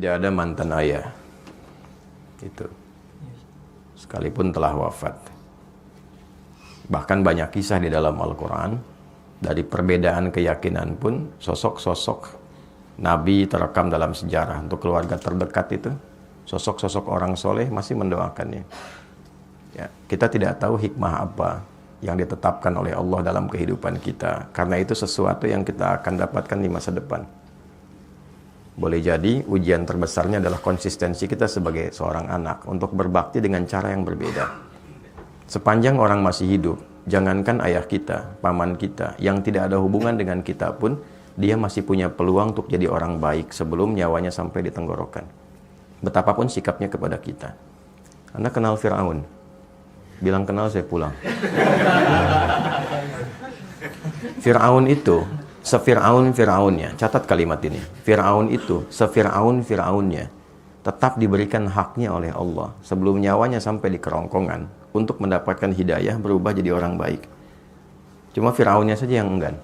Tidak ada mantan ayah, itu sekalipun telah wafat. Bahkan banyak kisah di dalam Al-Quran, dari perbedaan keyakinan pun, sosok-sosok Nabi terekam dalam sejarah. Untuk keluarga terdekat itu, sosok-sosok orang soleh masih mendoakannya. Ya, kita tidak tahu hikmah apa yang ditetapkan oleh Allah dalam kehidupan kita, karena itu sesuatu yang kita akan dapatkan di masa depan. Boleh jadi ujian terbesarnya adalah konsistensi kita sebagai seorang anak untuk berbakti dengan cara yang berbeda. Sepanjang orang masih hidup, jangankan ayah kita, paman kita, yang tidak ada hubungan dengan kita pun, dia masih punya peluang untuk jadi orang baik sebelum nyawanya sampai di tenggorokan. Betapapun sikapnya kepada kita. Anda kenal Fir'aun? Bilang kenal, saya pulang. Fir'aun itu Fir'aunnya, catat kalimat ini. Fir'aun itu Fir'aunnya tetap diberikan haknya oleh Allah sebelum nyawanya sampai di kerongkongan untuk mendapatkan hidayah berubah jadi orang baik. Cuma Fir'aunnya saja yang enggan.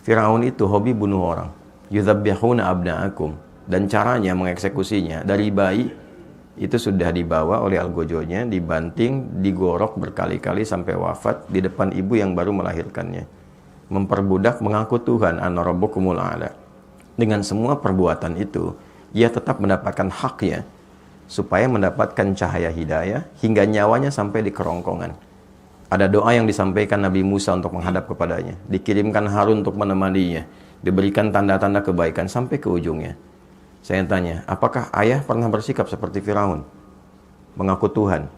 Fir'aun itu hobi bunuh orang. Yudzabbihuna abna'akum, dan caranya mengeksekusinya dari bayi itu sudah dibawa oleh algojonya, dibanting, digorok berkali-kali sampai wafat di depan ibu yang baru melahirkannya. Memperbudak, mengaku Tuhan, ana rabbukumul a'la. Dengan semua perbuatan itu, ia tetap mendapatkan haknya supaya mendapatkan cahaya hidayah hingga nyawanya sampai di kerongkongan. Ada doa yang disampaikan Nabi Musa untuk menghadap kepadanya, dikirimkan Harun untuk menemaninya, diberikan tanda-tanda kebaikan sampai ke ujungnya. Saya tanya, apakah ayah pernah bersikap seperti Firaun? Mengaku Tuhan?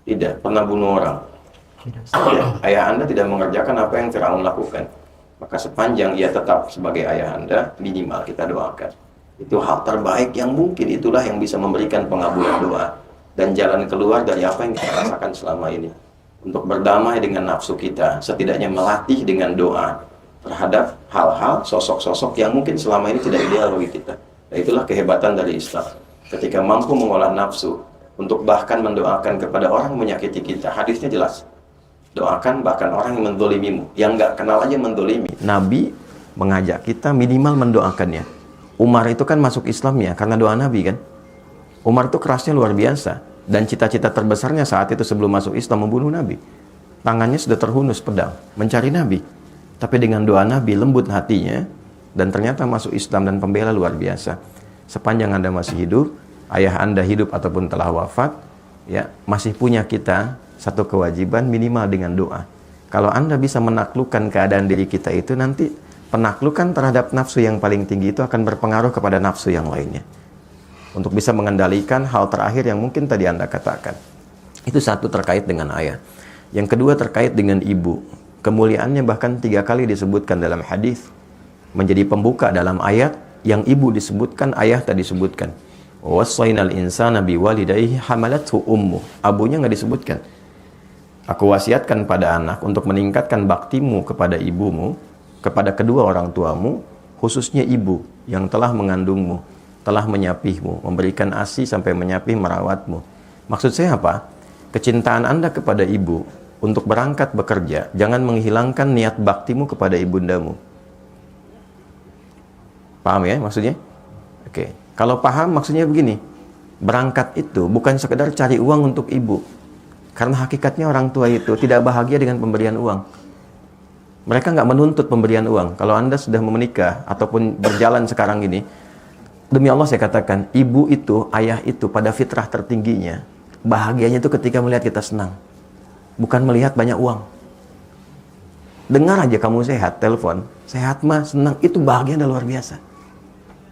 Tidak. Pernah bunuh orang? Ya, ayah Anda tidak mengerjakan apa yang Firaun lakukan. Maka sepanjang ia tetap sebagai ayah Anda, minimal kita doakan. Itu hal terbaik yang mungkin, itulah yang bisa memberikan pengabulan doa dan jalan keluar dari apa yang kita rasakan selama ini. Untuk berdamai dengan nafsu kita, setidaknya melatih dengan doa terhadap hal-hal, sosok-sosok yang mungkin selama ini tidak ideal bagi kita. Dan itulah kehebatan dari Islam. Ketika mampu mengolah nafsu untuk bahkan mendoakan kepada orang yang menyakiti kita. Hadisnya jelas. Doakan bahkan orang yang mendolimimu, yang nggak kenal aja mendolimi. Nabi mengajak kita minimal mendoakannya. Umar itu kan masuk Islam ya karena doa Nabi kan. Umar itu kerasnya luar biasa, dan cita-cita terbesarnya saat itu sebelum masuk Islam membunuh Nabi. Tangannya sudah terhunus pedang mencari Nabi, tapi dengan doa Nabi lembut hatinya, dan ternyata masuk Islam dan pembela luar biasa. Sepanjang Anda masih hidup, ayah Anda hidup ataupun telah wafat, ya masih punya kita satu kewajiban minimal dengan doa. Kalau Anda bisa menaklukkan keadaan diri kita itu, nanti penaklukan terhadap nafsu yang paling tinggi itu akan berpengaruh kepada nafsu yang lainnya. Untuk bisa mengendalikan hal terakhir yang mungkin tadi Anda katakan. Itu satu terkait dengan ayah. Yang kedua terkait dengan ibu. Kemuliaannya bahkan 3 kali disebutkan dalam hadis. Menjadi pembuka dalam ayat yang ibu disebutkan, ayah tadi disebutkan. Wassaynal insana biwalidayhi hamalathu ummu. Abunya nggak disebutkan. Aku wasiatkan pada anak untuk meningkatkan baktimu kepada ibumu, kepada kedua orang tuamu, khususnya ibu yang telah mengandungmu, telah menyapihmu, memberikan ASI sampai menyapih merawatmu. Maksud saya apa? Kecintaan Anda kepada ibu untuk berangkat bekerja, jangan menghilangkan niat baktimu kepada ibundamu. Paham ya maksudnya? Oke. Kalau paham maksudnya begini, berangkat itu bukan sekedar cari uang untuk ibu. Karena hakikatnya orang tua itu tidak bahagia dengan pemberian uang. Mereka nggak menuntut pemberian uang. Kalau Anda sudah menikah ataupun berjalan sekarang ini, demi Allah saya katakan, ibu itu, ayah itu pada fitrah tertingginya, bahagianya itu ketika melihat kita senang. Bukan melihat banyak uang. Dengar aja kamu sehat, telepon, sehat mah, senang, itu bahagia dan luar biasa.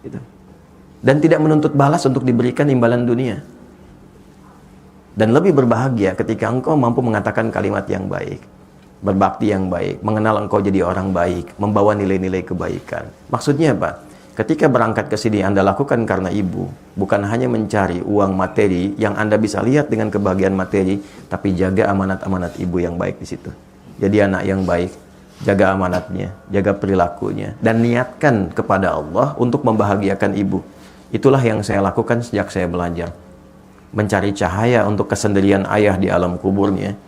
Gitu. Dan tidak menuntut balas untuk diberikan imbalan dunia. Dan lebih berbahagia ketika engkau mampu mengatakan kalimat yang baik, berbakti yang baik, mengenal engkau jadi orang baik, membawa nilai-nilai kebaikan. Maksudnya apa? Ketika berangkat ke sini Anda lakukan karena ibu, bukan hanya mencari uang materi yang Anda bisa lihat dengan kebahagiaan materi, tapi jaga amanat-amanat ibu yang baik di situ. Jadi anak yang baik, jaga amanatnya, jaga perilakunya, dan niatkan kepada Allah untuk membahagiakan ibu. Itulah yang saya lakukan sejak saya belajar. Mencari cahaya untuk kesendirian ayah di alam kuburnya,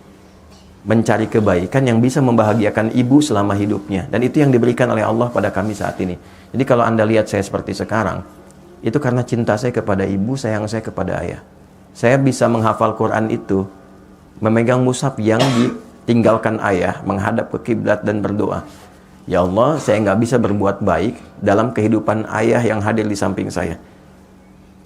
mencari kebaikan yang bisa membahagiakan ibu selama hidupnya. Dan itu yang diberikan oleh Allah pada kami saat ini. Jadi kalau Anda lihat saya seperti sekarang, Itu karena cinta saya kepada ibu, sayang saya kepada ayah. Saya bisa menghafal Quran itu, memegang mushaf yang ditinggalkan ayah, menghadap ke kiblat dan berdoa. Ya Allah, saya nggak bisa berbuat baik dalam kehidupan ayah yang hadir di samping saya.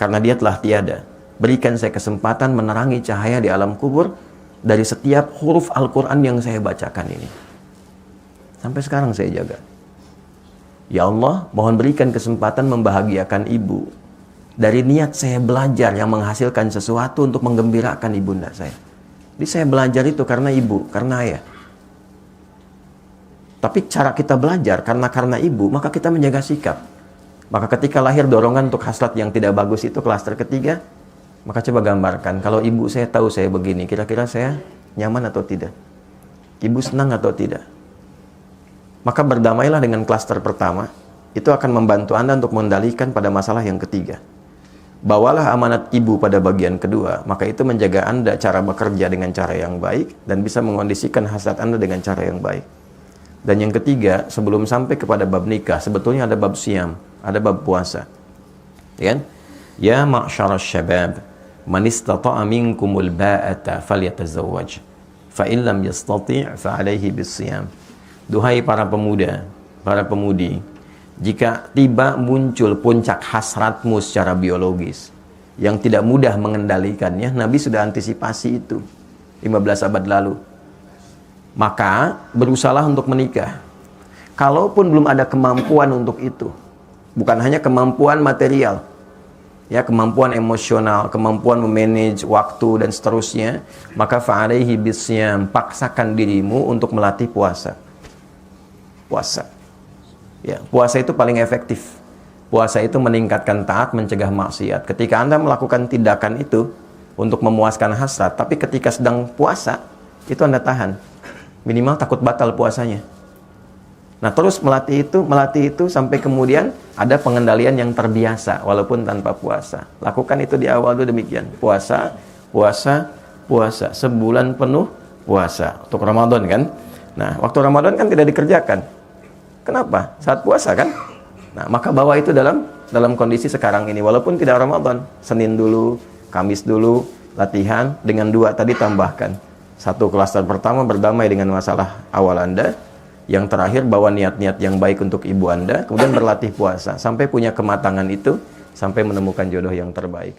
Karena dia telah tiada. Berikan saya kesempatan menerangi cahaya di alam kubur dari setiap huruf Al-Quran yang saya bacakan ini. Sampai sekarang saya jaga. Ya Allah, mohon berikan kesempatan membahagiakan ibu. Dari niat saya belajar yang menghasilkan sesuatu untuk menggembirakan ibunda saya. Jadi saya belajar itu karena ibu, karena ayah. Tapi cara kita belajar karena ibu, maka kita menjaga sikap. Maka ketika lahir dorongan untuk hasrat yang tidak bagus itu klaster ketiga, maka coba gambarkan, kalau ibu saya tahu saya begini, kira-kira saya nyaman atau tidak? Ibu senang atau tidak? Maka berdamailah dengan klaster pertama, itu akan membantu Anda untuk mengendalikan pada masalah yang ketiga. Bawalah amanat ibu pada bagian kedua, maka itu menjaga Anda cara bekerja dengan cara yang baik, dan bisa mengondisikan hasrat Anda dengan cara yang baik. Dan yang ketiga, sebelum sampai kepada bab nikah, sebetulnya ada bab siam, ada bab puasa. Ya ma'syaras syabab, man istata'a minkumul ba'ata falyatazawwaj, fa in lam yastati' fa 'alaihi bis-siyam. Duhai para pemuda, para pemudi, jika tiba muncul puncak hasratmu secara biologis yang tidak mudah mengendalikannya, Nabi sudah antisipasi itu 15 abad lalu. Maka berusahalah untuk menikah. Kalaupun belum ada kemampuan untuk itu, bukan hanya kemampuan material, ya, kemampuan emosional, kemampuan memanage waktu dan seterusnya, maka fa'alaihi bisyam, paksakan dirimu untuk melatih puasa. Puasa. Ya, puasa itu paling efektif. Puasa itu meningkatkan taat, mencegah maksiat. Ketika Anda melakukan tindakan itu untuk memuaskan hasrat, tapi ketika sedang puasa, itu Anda tahan. Minimal takut batal puasanya. Nah, terus melatih itu sampai kemudian ada pengendalian yang terbiasa walaupun tanpa puasa. Lakukan itu di awal dulu demikian. Puasa, puasa, puasa. Sebulan penuh puasa. Untuk Ramadan kan? Nah, waktu Ramadan kan tidak dikerjakan. Kenapa? Saat puasa kan? Nah, maka bawa itu dalam kondisi sekarang ini. Walaupun tidak Ramadan. Senin dulu, Kamis dulu, latihan. Dengan 2 tadi tambahkan. 1 klaster pertama berdamai dengan masalah awal Anda. Yang terakhir bawa niat-niat yang baik untuk ibu Anda. Kemudian berlatih puasa. Sampai punya kematangan itu. Sampai menemukan jodoh yang terbaik.